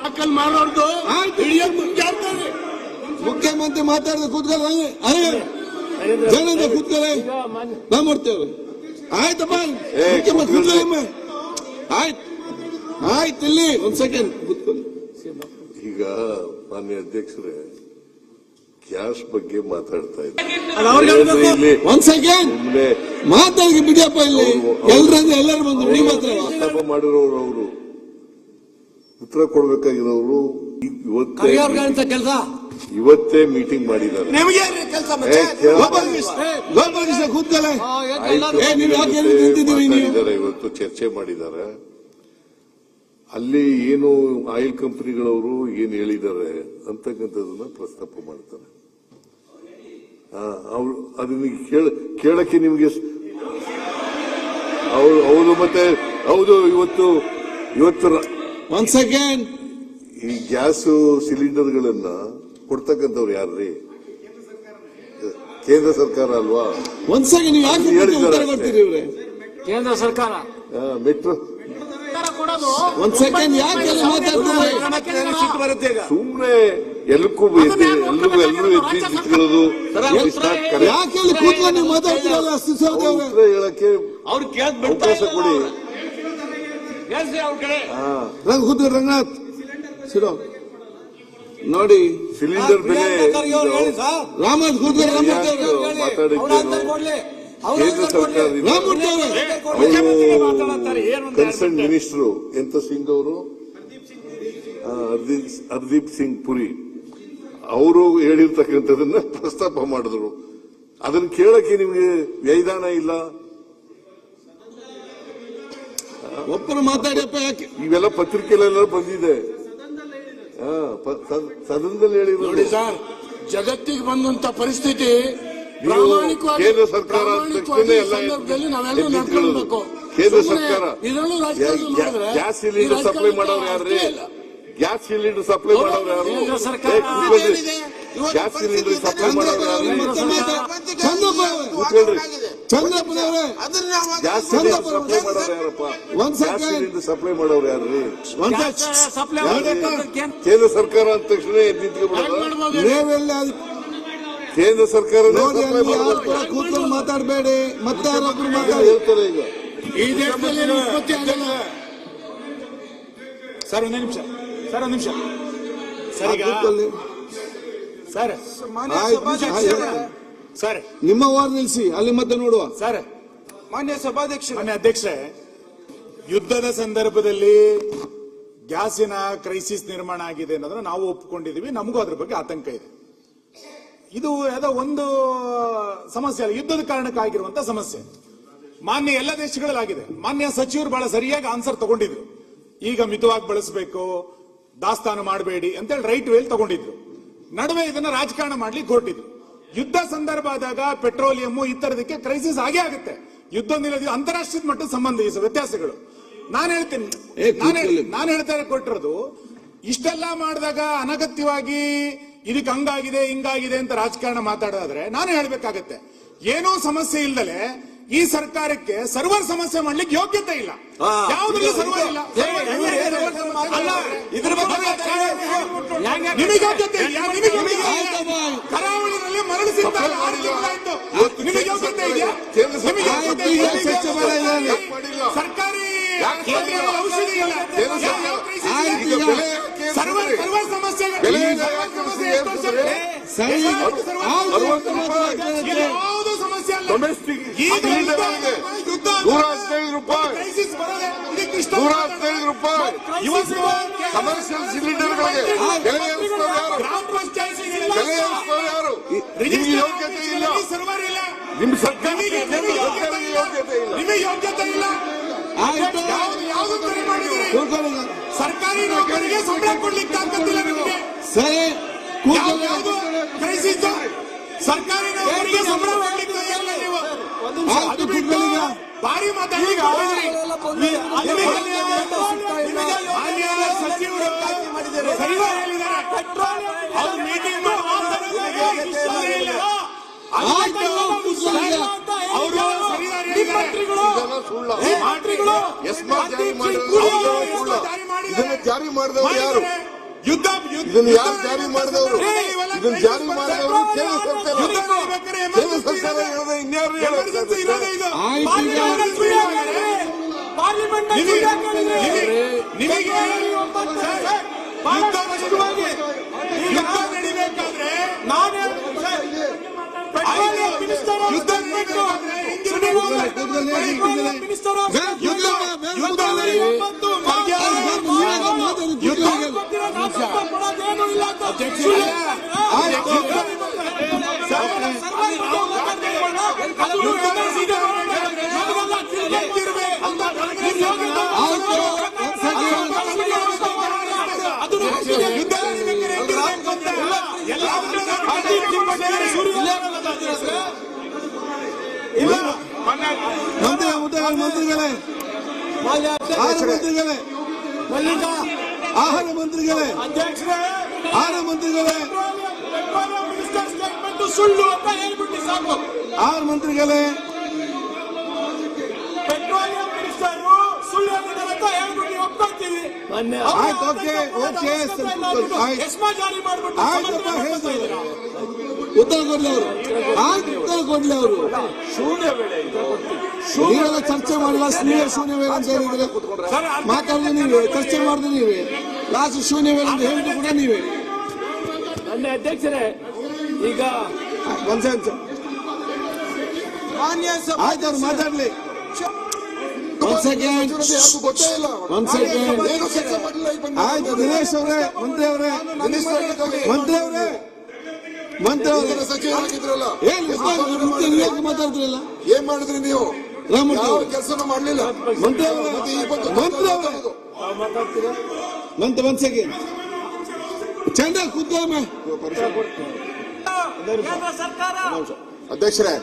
ದಾಖಲ್ ಮಾಡೋರ್ದು ಮುಖ್ಯಮಂತ್ರಿ ಮಾತಾಡಿದ ಕೂತ್ಕೊಳ್ಳಿ ಜನ ಕೂತ್ಕೊಳ್ಳಿ ನಾವು ಮಾಡ್ತೇವೆ. ಆಯ್ತಪ್ಪ ಮುಖ್ಯಮಂತ್ರಿ ಕೂತ್ಕೊಳ್ಳಿ. ಆಯ್ತು ಆಯ್ತು ಇಲ್ಲಿ ಒಂದ್ ಸೆಕೆಂಡ್ ಕೂತ್ಕೊಳ್ಳಿ. ಈಗ ಮಾನ್ಯ ಅಧ್ಯಕ್ಷರೇ ಗ್ಯಾಸ್ ಬಗ್ಗೆ ಮಾತಾಡ್ತಾ ಇದ್ದಾರೆ. ಒಂದ್ ಸೆಕೆಂಡ್ ಮಾತಾಡಿ ಬಿಡಿಯಪ್ಪ. ಇಲ್ಲಿ ಎಲ್ಲರೂ ಬಂದು ಪ್ರಸ್ತಾಪ ಮಾಡಿರೋರು ಅವರು ಉತ್ತರ ಕೊಡ್ಬೇಕಾಗಿರೋರು ಇವತ್ತೇ ಮೀಟಿಂಗ್ ಮಾಡಿದ್ದಾರೆ. ಇವತ್ತು ಚರ್ಚೆ ಮಾಡಿದ್ದಾರೆ. ಅಲ್ಲಿ ಏನು ಆಯಿಲ್ ಕಂಪನಿಗಳವರು ಏನ್ ಹೇಳಿದ್ದಾರೆ ಅಂತಕ್ಕಂಥದನ್ನ ಪ್ರಸ್ತಾಪ ಮಾಡ್ತಾರೆ. ಅವ್ರು ಅದನ್ನ ಕೇಳಕ್ಕೆ ನಿಮ್ಗೆ ಹೌದು ಮತ್ತೆ ಹೌದು. ಇವತ್ತು ಒಂದ್ ಸೆಕೆಂಡ್ ಈ ಗ್ಯಾಸ್ ಸಿಲಿಂಡರ್ಗಳನ್ನ ಕೊಡ್ತಕ್ಕಂಥವ್ರು ಯಾರ್ರೀ? ಕೇಂದ್ರ ಸರ್ಕಾರ ಅಲ್ವಾ? ಒಂದ್ ಸೆಕೆಂಡ್ ನೀವು ಯಾಕೆ ಹೇಳಿದ್ದಾರೆ ಕೇಂದ್ರ ಸರ್ಕಾರ ಮೆಟ್ರೋ ಒಂದ್ ಸೆಕೆಂಡ್ ಯಾಕೆ ಸುಮ್ನೆ ಎಲ್ಲಕ್ಕೂ ಎಲ್ಲರೂ ನಿಂತ್ಕೊಳ್ಳೋದು ಯಾಕೆ ಕೂತ್ಕೊಂಡು ನೀವು ಮಾತಾಡ್ತೀರಲ್ಲ? ಉತ್ತರ ಹೇಳಕ್ಕೆ ಅವಕಾಶ ಕೊಡಿ. ರಂಗನಾಥ್ ಸಿಡೋ ನೋಡಿ ಸಿಲಿಂಡರ್ ಬೆಲೆ ರಾಮನಾಥ್ ಕೂತ್ಕೊಂಡು ಮಾತಾಡಿದ್ದೇನೆ. ಕೇಂದ್ರ ಸರ್ಕಾರದಿಂದ ಕನ್ಸರ್ನ್ ಮಿನಿಸ್ಟರ್ ಎಂತ ಸಿಂಗ್ ಅವರು ಹರ್ದೀಪ್ ಸಿಂಗ್ ಪುರಿ ಅವರು ಹೇಳಿರ್ತಕ್ಕಂಥದನ್ನ ಪ್ರಸ್ತಾಪ ಮಾಡಿದ್ರು. ಅದನ್ನ ಕೇಳಕ್ಕೆ ನಿಮ್ಗೆ ವ್ಯೈಧಾನ ಇಲ್ಲ. ಒಬ್ಬರು ಮಾತಾಡಿಯಪ್ಪ. ಯಾಕೆ ಇವೆಲ್ಲ ಪತ್ರಿಕೆಲೆಲ್ಲ ಬಂದಿದೆ. ಸದನದಲ್ಲಿ ಹೇಳಿದ್ರು ಸರ್. ಜಗತ್ತಿಗೆ ಬಂದಂತ ಪರಿಸ್ಥಿತಿ ಕೇಂದ್ರ ಸರ್ಕಾರ ಕೇಂದ್ರ ಸರ್ಕಾರ ಗ್ಯಾಸ್ ಸಿಲಿಂಡರ್ ಸಪ್ಲೈ ಮಾಡೋರು ಯಾರ್ರಿ? ಗ್ಯಾಸ್ ಸಿಲಿಂಡರ್ ಸಪ್ಲೈ ಮಾಡೋರು ಯಾರು? ಗ್ಯಾಸ್ ಸಿಲಿಂಡರ್ ಸಪ್ಲೈ ಮಾಡೋರು ಯಾರು? ಚಂದ್ರಪ್ಪನವ್ರೆ ಗ್ಯಾಸ್ ಸಿಲಿಂಡರ್ ಸಪ್ಲೈ ಮಾಡೋರು ಯಾರಪ್ಪ? ಗ್ಯಾಸ್ ಸಿಲಿಂಡರ್ ಸಪ್ಲೈ ಮಾಡೋರು ಯಾರ್ರಿ? ಕೇಂದ್ರ ಸರ್ಕಾರ ಅಂದ ತಕ್ಷಣ ನಿಂತ್ಕೊಬಿಡೋದು. ಕೇಂದ್ರ ಸರ್ಕಾರ ಕೂತ್ಕೊಂಡು ಮಾತಾಡಬೇಡಿ. ಮತ್ತೆ ಹೇಳ್ತಾರೆ ಈಗ ಈ ದೇಶದಲ್ಲಿ ಉತ್ಪತ್ತಿ ಆಗಲ್ಲ. ಸರ್ ಒಂದೇ ನಿಮಿಷ ಸರ್, ಒಂದ್ ನಿಮಿಷ ಸರ್. ಸರ್ ನಿಮ್ಮ ವಾರ್ ನಿಲ್ಲಿಸಿ ಅಲ್ಲಿ ಮತ್ತೆ ನೋಡುವ. ಸರ್ ಮಾನ್ಯ ಅಧ್ಯಕ್ಷರೇ, ಯುದ್ಧದ ಸಂದರ್ಭದಲ್ಲಿ ಗ್ಯಾಸಿನ ಕ್ರೈಸಿಸ್ ನಿರ್ಮಾಣ ಆಗಿದೆ ಅನ್ನೋದನ್ನ ನಾವು ಒಪ್ಪಿಕೊಂಡಿದೀವಿ. ನಮಗೂ ಅದ್ರ ಬಗ್ಗೆ ಆತಂಕ ಇದೆ. ಇದು ಯಾವುದೋ ಒಂದು ಸಮಸ್ಯೆ ಅಲ್ಲ, ಯುದ್ಧದ ಕಾರಣಕ್ಕಾಗಿರುವಂತ ಸಮಸ್ಯೆ. ಮಾನ್ಯ ಎಲ್ಲ ದೇಶಗಳಲ್ಲಾಗಿದೆ. ಮಾನ್ಯ ಸಚಿವರು ಬಹಳ ಸರಿಯಾಗಿ ಆನ್ಸರ್ ತಗೊಂಡಿದ್ರು. ಈಗ ಮಿತವಾಗಿ ಬಳಸಬೇಕು, ದಾಸ್ತಾನು ಮಾಡಬೇಡಿ ಅಂತೇಳಿ ರೈಟ್ ವೇಲ್ ತಗೊಂಡಿದ್ರು. ನಡುವೆ ಇದನ್ನ ರಾಜಕಾರಣ ಮಾಡ್ಲಿಕ್ಕೆ ಹೊರಟಿದ್ರು. ಯುದ್ಧ ಸಂದರ್ಭ ಆದಾಗ ಪೆಟ್ರೋಲಿಯಂ ಈ ತರದಕ್ಕೆ ಕ್ರೈಸಿಸ್ ಆಗೇ ಆಗುತ್ತೆ. ಯುದ್ಧ ನಿಲ್ಲೋದು ಅಂತಾರಾಷ್ಟ್ರೀಯ ಮಟ್ಟದ ಸಂಬಂಧ ವ್ಯತ್ಯಾಸಗಳು. ನಾನು ಹೇಳ್ತಾ ಕೊಟ್ಟಿರೋದು, ಇಷ್ಟೆಲ್ಲ ಮಾಡಿದಾಗ ಅನಗತ್ಯವಾಗಿ ಇದಕ್ಕೆ ಹಂಗಾಗಿದೆ ಹಿಂಗಾಗಿದೆ ಅಂತ ರಾಜಕಾರಣ ಮಾತಾಡೋದಾದ್ರೆ ನಾನು ಹೇಳ್ಬೇಕಾಗತ್ತೆ, ಏನೋ ಸಮಸ್ಯೆ ಇಲ್ದಲೆ ಈ ಸರ್ಕಾರಕ್ಕೆ ಸರ್ವರ್ ಸಮಸ್ಯೆ ಮಾಡ್ಲಿಕ್ಕೆ ಯೋಗ್ಯತೆ ಇಲ್ಲ. ಯಾವುದ್ರಲ್ಲಿ ಸರ್ವರ್ ಇಲ್ಲ. ನಿಮಗೆ ಯೋಗ್ಯತೆ ಇಲ್ಲ. ಕರಾವಳಿನಲ್ಲಿ ಮರಳು ಸಿಗ್ತಾರೆ 6 ತಿಂಗಳಾಯ್ತು. ನಿಮಗೆ ಯೋಗ್ಯತೆ ಇದೆಯಾ? ಸರ್ಕಾರಿ ಔಷಧಿ ಇಲ್ಲ. ಸರ್ವರ್ ಸಮಸ್ಯೆಗಳು ಯಾವುದು ಸಮಸ್ಯೆ ಅಲ್ಲ. ಕಮರ್ಷಿಯಲ್ ಸಿಲಿಂಡರ್ಗಳಿಗೆ ಗ್ರಾಮ ಪಂಚಾಯತ್ ಯಾರು? ನಿಮಗೆ ಯೋಗ್ಯತೆ ಇಲ್ಲ. ಸರ್ವರ್ ಇಲ್ಲ. ನಿಮ್ಮ ಸರ್ಕಾರಕ್ಕೆ ಯೋಗ್ಯತೆ ಇಲ್ಲ. ನಿಮಗೆ ಯೋಗ್ಯತೆ ಇಲ್ಲ. ಯಾವುದು ಕರೆ ಮಾಡಿದ್ರಿ? ಸರ್ಕಾರಿ ನೌಕರಿಗೆ ಸಂಬಳ ಕೊಡ್ಲಿಕ್ಕೆ ತಾಕತ್ತಿಲ್ಲ ನಿಮಗೆ. ಯಾವುದು ಕ್ರೈಸಿಸ್? ಸರ್ಕಾರಿ ನೌಕರಿಗೆ ಸಂಬಳ ಕೊಡ್ಲಿಕ್ಕೆ ತಯಾರಿಲ್ಲ ನೀವು. ಅದು ಬಿಟ್ಟು ಭಾರಿ ಮಾತಾಡಿ ಸಚಿವರು ಸರಿಯಾಗಿ ಹೇಳಿದ್ದಾರೆ. ಅವ್ರು ಮೀಟಿಂಗ್ ಅವರು ಸರಿಯಾಗಿ ಹೇಳಿದ್ದಾರೆ. ಇದನ್ನ ಜಾರಿ ಮಾಡಿದವರು ಯಾರು? ಯುದ್ಧ ಇದನ್ನ ಯಾರು ಜಾರಿ ಮಾಡಿದವರು? ಇದನ್ನ ಜಾರಿ ಮಾಡಿದವರು ಕೇಂದ್ರ ಸರ್ಕಾರ. ಕೇಂದ್ರ ಸರ್ಕಾರ ಹೇಳಿದ್ರೆ ಇನ್ಯಾರು ನಡಿಬೇಕಾದ್ರೆ ನಾನು ಮಂತ್ರಿಗಳೇ, ಆಹಾರ ಮಂತ್ರಿಗಳೇ, ಆಹಾರ ಮಂತ್ರಿಗಳೇ, ಸುಳ್ಳು ಅಂತ ಹೇಳ್ಬಿಟ್ಟು ಸಾಕು. ಆಹಾರ ಮಂತ್ರಿಗಳೇ, ಪೆಟ್ರೋಲಿಯಂ ಮಿನಿಸ್ಟರ್ ಸುಳ್ಳು ಅಂತ ಹೇಳ್ಬಿಟ್ಟು ಒಪ್ಕೊಳ್ತೀವಿ. ಆಯ್ತು, ಓಕೆ ಓಕೆ, ಎಸ್ಮಾ ಜಾರಿ ಮಾಡ್ಬಿಟ್ಟು ಆಯ್ತಪ್ಪ, ಹೇಳ್ತಾರೆ ಉತ್ತರ ಕೊಡ್ಲಿ ಅವರು. ಆಯ್ತು, ಉತ್ತರ ಕೊಡ್ಲಿ ಅವರು. ನೀವೆಲ್ಲ ಚರ್ಚೆ ಮಾಡಲ್ಲ, ನೀವೇ ಶೂನ್ಯ ವೇಳೆ ಅಂತ ಹೇಳಿದ್ರೆ ಮಾತಾಡಿದ್ರೆ ನೀವೇ, ಚರ್ಚೆ ಮಾಡಿದ್ರೆ ನೀವೇ, ಲಾಸ್ಟ್ ಶೂನ್ಯ ವೇಳೆ ಅಂತ ಹೇಳಿದ್ರು ಕೂಡ ನೀವೇ. ನನ್ನ ಅಧ್ಯಕ್ಷರೇ, ಈಗ ಒಂದ್ ಸೆಕೆಂಡ್ ಆಯ್ತು, ಅವ್ರು ಮಾತಾಡ್ಲಿ. ಒಂದ್ ಸೆಕೆಂಡ್, ಗೊತ್ತೇ ಇಲ್ಲ. ಒಂದ್ ಸೆಕೆಂಡ್. ಏನು ಕೆಲಸ ಮಾಡಿಲ್ಲ ಈ ಬಂದು. ಆಯ್ತು, ದಿನೇಶ್ ಅವರೇ, ಮಂತ್ರಿ ಅವರೇ, ಮಂತ್ರಿ ಅವರೇ, ಮಂತ್ರಿ ಅವರೇ, ಸಚಿವರಾಗಿದ್ರಲ್ಲ, ಏನ್ ಮಾತಾಡ್ತಿರಲ್ಲ? ಏನ್ ಮಾಡಿದ್ರಿ ನೀವು? ರಾಮಮೂರ್ತಿ ಯಾವ ಅವರೇ, ಕೆಲಸನೂ ಮಾಡ್ಲಿಲ್ಲ. ಮಂತ್ರಿ ಅವರೇ, ಮತ್ತೆ ಈ ಬಗ್ಗೆ ಮಂತ್ರಿ ಅವರೇ, ಮಾತಾಡ್ತೀರಾ? ಮಂತ್ರಿ ಒಂದ್ ಸೆಕೆಂಡ್. ಚಂದ ಕೂತ್ಕೊಮ್ಮೆ. ಕೇಂದ್ರ ಸರ್ಕಾರ ಅಧ್ಯಕ್ಷರೇ,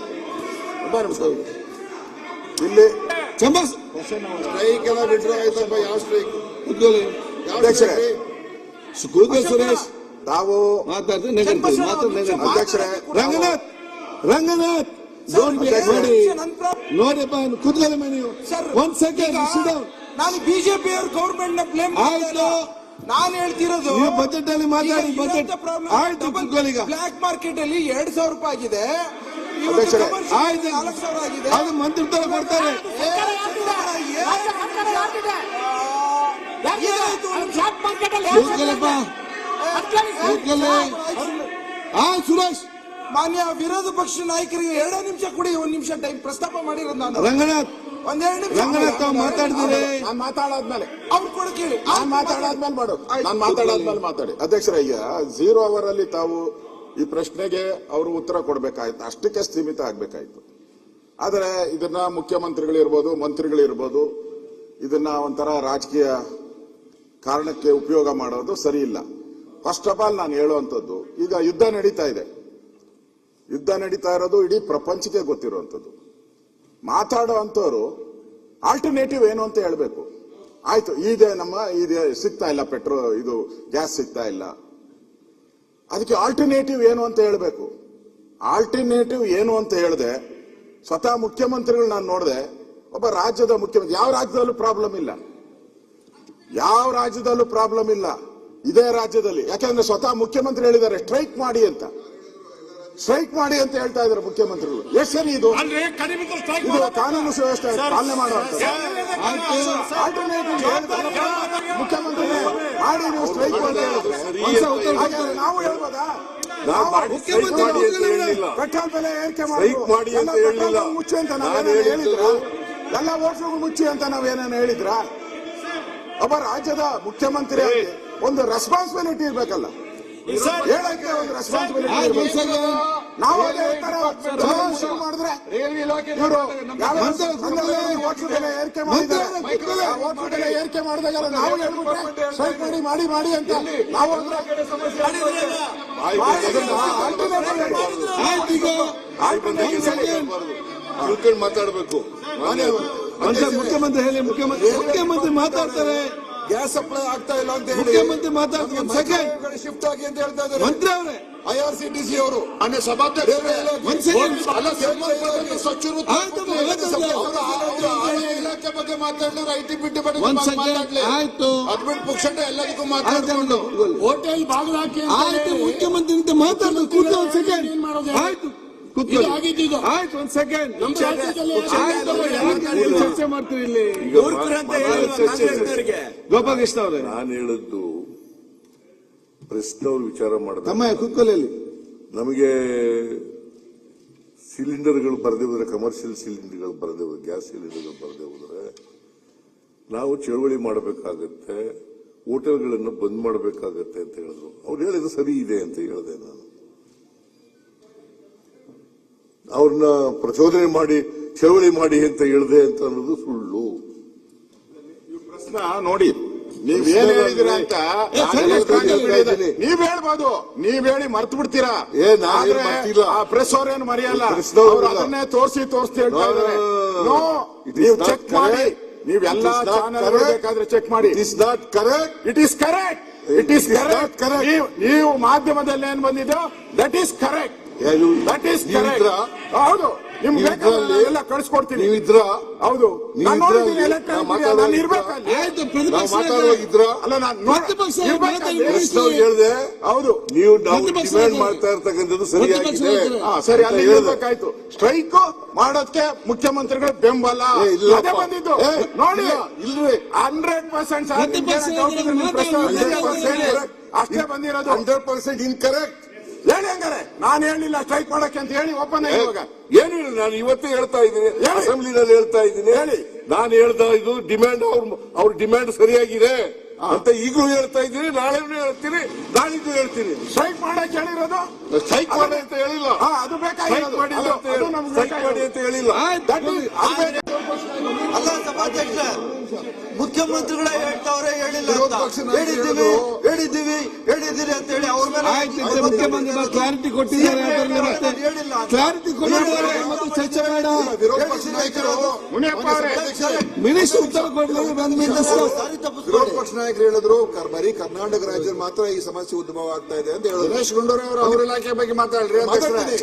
ಇಲ್ಲಿ ಚಂಬಸ್ ಸ್ಟ್ರೈಕ್ ಎಲ್ಲ ಬಿಟ್ರೆ ಆಯ್ತಪ್ಪ. ಯಾವ ಸ್ಟ್ರೈಕ್? ಕೂತ್ಕೊಳ್ಳಿ. ಅಧ್ಯಕ್ಷರೇ, ಕೂತ್ಕೊಳ್ಳಿ ಸುರೇಶ್. ತಾವು ಮಾತಾಡ್ತಾರೆ ನೆಗಡ್ತೀವಿ, ಅಧ್ಯಕ್ಷರೇ, ರಂಗನಾಥ್, ರಂಗನಾಥ್ ನೋಡಿ ನೋಡಿಪ್ಪ, ಕೂತ್ಕೊಳ್ಳಿ ನೀವು. ಒಂದ್ ಸೆಕೆಂಡ್, ನಾನು ಬಿಜೆಪಿ ಅವ್ರ ಗೌರ್ಮೆಂಟ್ ನ ಬ್ಲೇಮ್ ಆಯ್ತು, ನಾನು ಹೇಳ್ತಿರೋದು ನೀವು ಬಜೆಟ್ ಅಲ್ಲಿ ಮಾತಾಡಿ. ಬಜೆಟ್ ಆಯ್ತು, ಕೂತ್ಕೊಳ್ಳಿ. ಈಗ ಬ್ಲಾಕ್ ಮಾರ್ಕೆಟ್ ಅಲ್ಲಿ 2,000 ರೂಪಾಯಿ ಆಗಿದೆ, ಅಧ್ಯಕ್ಷರೇ, ಆಯ್ತು, 4,000 ಆಗಿದೆ. ಅದು ಮಂತ್ರಿ ತರ ಕೊಡ್ತಾರೆ. ಕೂತ್ಕೊಳ್ಳಪ್ಪ, ಕೂತ್ಕೊಳ್ಳಿ. ಆಯ್ತು ಸುರೇಶ್. ಮಾನ್ಯ ವಿರೋಧ ಪಕ್ಷ ನಾಯಕರಿಗೆ 2 ನಿಮಿಷ ಕೊಡಿ, 1 ನಿಮಿಷ ಟೈಮ್ ಪ್ರಸ್ತಾಪ ಮಾಡಿರೋದು ನಾನು. ರಂಗನಾಥ್, 1-2 ನಿಮಿಷ ರಂಗನಾಥ್ ತಾವು ಮಾತಾಡಿದಿರಿ. ನಾನು ಮಾತಾಡಾದ್ಮೇಲೆ ಅವ್ರು ಕೂಡ ಕೇಳಿ. ನಾನು ಮಾತಾಡಾದ್ಮೇಲೆ ಮಾಡು. ನಾನು ಮಾತಾಡಾದ್ಮೇಲೆ ಮಾತಾಡಿ. ಅಧ್ಯಕ್ಷರಯ್ಯ, 0 ಅವರ್ ಅಲ್ಲಿ ತಾವು ಈ ಪ್ರಶ್ನೆಗೆ ಅವರು ಉತ್ತರ ಕೊಡಬೇಕಾಯ್ತು, ಅಷ್ಟಕ್ಕೆ ಸೀಮಿತ ಆಗ್ಬೇಕಾಯ್ತು. ಆದರೆ ಇದನ್ನ ಮುಖ್ಯಮಂತ್ರಿಗಳಿರ್ಬೋದು, ಮಂತ್ರಿಗಳಿರ್ಬೋದು, ಇದನ್ನ ಒಂಥರ ರಾಜಕೀಯ ಕಾರಣಕ್ಕೆ ಉಪಯೋಗ ಮಾಡೋದು ಸರಿ ಇಲ್ಲ. ಫಸ್ಟ್ ಆಫ್ ಆಲ್ ನಾನು ಹೇಳುವಂಥದ್ದು, ಈಗ ಯುದ್ಧ ನಡೀತಾ ಇದೆ. ಯುದ್ಧ ನಡೀತಾ ಇರೋದು ಇಡೀ ಪ್ರಪಂಚಕ್ಕೆ ಗೊತ್ತಿರುವಂಥದ್ದು. ಮಾತಾಡೋ ಅಂತವ್ರು ಆಲ್ಟರ್ನೇಟಿವ್ ಏನು ಅಂತ ಹೇಳ್ಬೇಕು. ಆಯ್ತು, ಇದೆ ಸಿಗ್ತಾ ಇಲ್ಲ, ಇದು ಗ್ಯಾಸ್ ಸಿಗ್ತಾ ಇಲ್ಲ, ಅದಕ್ಕೆ ಆಲ್ಟರ್ನೇಟಿವ್ ಏನು ಅಂತ ಹೇಳ್ಬೇಕು. ಆಲ್ಟರ್ನೇಟಿವ್ ಏನು ಅಂತ ಹೇಳಿದೆ ಸ್ವತಃ ಮುಖ್ಯಮಂತ್ರಿಗಳು ನಾನು ನೋಡಿದೆ. ಒಬ್ಬ ರಾಜ್ಯದ ಮುಖ್ಯಮಂತ್ರಿ, ಯಾವ ರಾಜ್ಯದಲ್ಲೂ ಪ್ರಾಬ್ಲಮ್ ಇಲ್ಲ, ಯಾವ ರಾಜ್ಯದಲ್ಲೂ ಪ್ರಾಬ್ಲಮ್ ಇಲ್ಲ, ಇದೇ ರಾಜ್ಯದಲ್ಲಿ. ಯಾಕಂದ್ರೆ ಸ್ವತಃ ಮುಖ್ಯಮಂತ್ರಿ ಹೇಳಿದ್ದಾರೆ ಸ್ಟ್ರೈಕ್ ಮಾಡಿ ಅಂತ. ಸ್ಟ್ರೈಕ್ ಮಾಡಿ ಅಂತ ಹೇಳ್ತಾ ಇದ್ದಾರೆ ಮುಖ್ಯಮಂತ್ರಿಗಳು. ಎಷ್ಟು ಸರಿ ಇದು? ಇದು ಕಾನೂನು ಸುವ್ಯವಸ್ಥೆ ಪಾಲನೆ ಮಾಡುವಂತ ಮುಖ್ಯಮಂತ್ರಿ ಮಾಡಿ ನೀವು ಸ್ಟ್ರೈಕ್ ಅಂತ ಹೇಳಿದ್ರೆ ನಾವು ಹೇಳ್ಬೋದಾ? ಪೆಟ್ರೋಲ್ ಬೆಲೆ ಏರಿಕೆ ಮಾಡಿ ಮುಚ್ಚಿ ಅಂತ ನಾವೇನೇನು ಹೇಳಿದ್ರ? ಎಲ್ಲ ಓಟ್ಲುಗಳು ಮುಚ್ಚಿ ಅಂತ ನಾವೇನೇನು ಹೇಳಿದ್ರ? ಒಬ್ಬ ರಾಜ್ಯದ ಮುಖ್ಯಮಂತ್ರಿ ಒಂದು ರೆಸ್ಪಾನ್ಸಿಬಿಲಿಟಿ ಇರ್ಬೇಕಲ್ಲ, ಹೇಳಕ್ಕೆ ಒಂದು ರೆಸ್ಪಾನ್ಸಿಬಿಲಿಟಿ ಇರ್ಬೇಕು. ನಾವು ಅದೇ ಶುರು ಮಾಡಿದ್ರೆ ಇವರು ಓಟ್ಲು ಬೆಲೆ ಏರಿಕೆ ಮಾಡಿದ್ದಾರೆ, ಓಟ್ಲು ಬೆಲೆ ಏರಿಕೆ ಮಾಡಿದಾಗ ನಾವು ಹೇಳ್ಬಿಟ್ರೆ ಸ್ಟ್ರೈಕ್ ಮಾಡಿ ಅಂತ ನಾವು ತಿಳ್ಕೊಂಡು ಮಾತಾಡಬೇಕು. ಮುಖ್ಯಮಂತ್ರಿ ಹೇಳಿ, ಮುಖ್ಯಮಂತ್ರಿ ಮಾತಾಡ್ತಾರೆ. ಗ್ಯಾಸ್ ಸಪ್ಲೈ ಆಗ್ತಾ ಇಲ್ಲ ಅಂತ ಹೇಳಿ ಮುಖ್ಯಮಂತ್ರಿ ಮಾತಾಡ್ತಾರೆ. ಒಂದ್ ಸೆಕೆಂಡ್ ಶಿಫ್ಟ್ ಆಗಿ ಅಂತ ಹೇಳ್ತಾ ಇದ್ದಾರೆ ಮಂತ್ರಿ ಅವರೇ, IRCTC ಅವರು. ಮಾನ್ಯ ಸಭಾಧ್ಯಕ್ಷರೇ, ಒಂದ್ ಸೆಕೆಂಡ್. ಅಲ್ಲ, ಸ್ವಚ್ಛ ವೃತ್ತ ಆಯ್ತು, ಆರೋಗ್ಯ ಇಲಾಖೆ ಬಗ್ಗೆ ಮಾತಾಡಿದ್ರೆ ಐಟಿ ಬಿಟ್ಟು ಒಂದ್ ಸೆಕೆಂಡ್. ಆಯ್ತು ಅದ್ಬಿಟ್ಟು ಪುಕ್ಷಂಡ ಎಲ್ಲರಿಗೂ ಆಯ್ತು, ಮಾತಾಡ್ಕೊಂಡು ಹೋಟೆಲ್ ಬಾಗಿಲು ಹಾಕಿ ಅಂತ ಆಯ್ತು, ಹೇಳಿ ಮುಖ್ಯಮಂತ್ರಿ ಅಂತ ಮಾತಾಡೋದು. ಕೂತ್ಕೊ ಒಂದ್ ಸೆಕೆಂಡ್. ಏನ್ ಮಾಡೋದು? ಆಯ್ತು ಇದು ಕೂತ್ಕೊಳ್ಳಿ. ಆಗಿದ್ದು ಆಯ್ತು ಒಂದ್ ಸೆಕೆಂಡ್. ನಮ್ಮ ರಾಜ್ಯದಲ್ಲಿ ಆಯ್ತು, ಯಾಕೆ ನೀವು ಚರ್ಚೆ ಮಾಡ್ತೀರಿ ಇಲ್ಲಿ? ಗೋಪಾಲಕೃಷ್ಣ ಅವರೇ, ನಾನು ಹೇಳಿದ್ದು ಪ್ರಶ್ನವ್ರು ವಿಚಾರ ಮಾಡಿದ ತಮ್ಮ ಕೂತ್ಕೊಳ್ಳಿ ಇಲ್ಲಿ. ನಮಗೆ ಸಿಲಿಂಡರ್ಗಳು ಬರದೇ ಹೋದ್ರೆ, ಕಮರ್ಷಿಯಲ್ ಸಿಲಿಂಡರ್ಗಳು ಬರದೇ ಹೋದ್ರೆ, ಗ್ಯಾಸ್ ಸಿಲಿಂಡರ್ಗಳು ಬರದೇ ಹೋದ್ರೆ ನಾವು ಚಳವಳಿ ಮಾಡಬೇಕಾಗತ್ತೆ, ಹೋಟೆಲ್ಗಳನ್ನು ಬಂದ್ ಮಾಡಬೇಕಾಗತ್ತೆ ಅಂತ ಹೇಳಿದ್ರು. ಅವ್ರು ಹೇಳಿದ್ರು ಸರಿ ಇದೆ ಅಂತ ಹೇಳಿದೆ. ನಾನು ಅವ್ರನ್ನ ಪ್ರಚೋದನೆ ಮಾಡಿ ಚಳವಳಿ ಮಾಡಿ ಅಂತ ಹೇಳಿದೆ ಅಂತ ಅನ್ನೋದು ಸುಳ್ಳು. ಪ್ರಶ್ನೆ ನೋಡಿ, ನೀವೇನ್ ಹೇಳಿದಿರ ಅಂತ ನೀವ್ ಹೇಳ್ಬೋದು, ನೀವ್ ಹೇಳಿ ಮರ್ತು ಬಿಡ್ತೀರಾ. ನಾವೇನ್ ಮರ್ತಿಲ್ಲ. ಪ್ರೆಸ್ ಅವ್ರೇನು ಮರೆಯಲ್ಲ, ಪ್ರೆಸ್ ಅವ್ರು ಅವ್ರು ಅದನ್ನೇ ತೋರಿಸಿ ಹೇಳ್ತಾ ಇದ್ದಾರೆ. ನೀವು ಚೆಕ್ ಮಾಡಿ, ನೀವೆಲ್ಲ ಚಾನೆಲ್ ಬೇಕಾದ್ರೆ ಚೆಕ್ ಮಾಡಿ. It is not correct. It is correct. It is correct. ನೀವು ಮಾಧ್ಯಮದಲ್ಲಿ ಏನ್ ಬಂದಿದ್ದೋ that is correct. That is correct. ಹೌದು, ನಿಮ್ಗೆ ಎಲ್ಲ ಕಳ್ಸಿಕೊಡ್ತೀನಿ. ನೀವಿದ್ರ ಹೌದು, ನಾನು ನೋಡಿದ್ದೀನಿ ಎಲೆಕ್ಟ್ರಾನಿಕ್ ಮೀಡಿಯಾ, ನಾನು ಇರ್ಬೇಕಲ್ಲಿ. ಆಯ್ತು, ಪ್ರತಿಪಕ್ಷ ಮಾತಾಡುವಾಗಿದ್ರ ಅಲ್ಲ, ನಾನು ಪ್ರತಿಪಕ್ಷ ಹೇಳಿದೆ. ಹೌದು, ನೀವು ನಾವು ಡಿಮ್ಯಾಂಡ್ ಮಾಡ್ತಾ ಇರ್ತಕ್ಕಂಥದ್ದು ಸರಿಯಾಗಿದೆ. ಸರಿ, ಅಲ್ಲಿ ಹೇಳ್ಬೇಕಾಯ್ತು. ಸ್ಟ್ರೈಕ್ ಮಾಡೋದಕ್ಕೆ ಮುಖ್ಯಮಂತ್ರಿಗಳ ಬೆಂಬಲ ಅದೇ ಬಂದಿದ್ದು. ನೋಡಿ, ಇಲ್ರಿ 100% ಅಷ್ಟೇ ಬಂದಿರೋದು. 100% ಇನ್ಕರೆಕ್ಟ್. ಹೇಳಿ ಹಂಗಾರೆ, ನಾನು ಹೇಳಿಲ್ಲ ಸ್ಟ್ರೈಕ್ ಮಾಡಕ್ಕೆ ಅಂತ ಹೇಳಿ ಒಪ್ಪಂದ ಇವಾಗ ಏನು ಹೇಳಿ, ನಾನು ಇವತ್ತೇ ಹೇಳ್ತಾ ಇದ್ದೀನಿ, ಹೇಳಿ. ಅಸೆಂಬ್ಲಿನಲ್ಲಿ ಹೇಳ್ತಾ ಇದ್ದೀನಿ. ಹೇಳಿ. ನಾನು ಹೇಳ್ತಾ ಇದು ಡಿಮ್ಯಾಂಡ್, ಅವ್ರ ಡಿಮ್ಯಾಂಡ್ ಸರಿಯಾಗಿದೆ ಅಂತ ಈಗಲೂ ಹೇಳ್ತಾ ಇದ್ದೀನಿ, ನಾಳೆನೂ ಹೇಳ್ತೀನಿ, ನಾಳಿದ್ದು ಹೇಳ್ತೀನಿ. ಸ್ಟ್ರೈಕ್ ಮಾಡಕ್ಕೆ ಹೇಳಿರೋದು. ಸ್ಟ್ರೈಕ್ ಮಾಡಿ ಅಂತ ಹೇಳಿಲ್ಲ. ಅದು ಬೇಕಾಗಿರೋದು. ಸ್ಟ್ರೈಕ್ ಮಾಡಿ ಅಂತ ಹೇಳಿಲ್ಲ. ಅಲ್ಲ ಸಭಾಧ್ಯಕ್ಷ, ಮುಖ್ಯಮಂತ್ರಿಗಳೇ ಹೇಳ್ತಾವ್ರೆ, ಹೇಳಿಲ್ಲ ಅಂತ ಹೇಳಿದ್ದೀರಿ ಅಂತ ಹೇಳಿ ಅವ್ರ ಮೇಲೆ ಆಯ್ತು, ಮುಖ್ಯಮಂತ್ರಿ ಕ್ಲಾರಿಟಿ ಕೊಟ್ಟಿದ್ದಾರೆ. ಅದರಲ್ಲಿ ಮತ್ತೆ ಹೇಳಿಲ್ಲ ಅಂತ. ಕ್ಲಾರಿಟಿ ಕೊಟ್ಟಿದ್ದಾರೆ, ಮತ್ತೆ ಚರ್ಚೆ ಬೇಡ. ವಿರೋಧ ಪಕ್ಷ ನಾಯಕರು ಮಿನಿಸ್ಟರ್ ಉತ್ತರ ಕೊಡಲಿ. ವಿರೋಧ ಪಕ್ಷ ನಾಯಕರು ಹೇಳಿದ್ರು ಬರೀ ಕರ್ನಾಟಕ ರಾಜ್ಯದಲ್ಲಿ ಮಾತ್ರ ಈ ಸಮಸ್ಯೆ ಉದ್ಭವ ಆಗ್ತಾ ಇದೆ ಅಂತ ಹೇಳಿದ್ರು. ದಿನೇಶ್ ಗುಂಡೂರಾವ್ ಅವ್ರ ಇಲಾಖೆ ಬಗ್ಗೆ ಮಾತಾಡ್ರಿ. ಮಾತಾಡ್ತೀನಿ.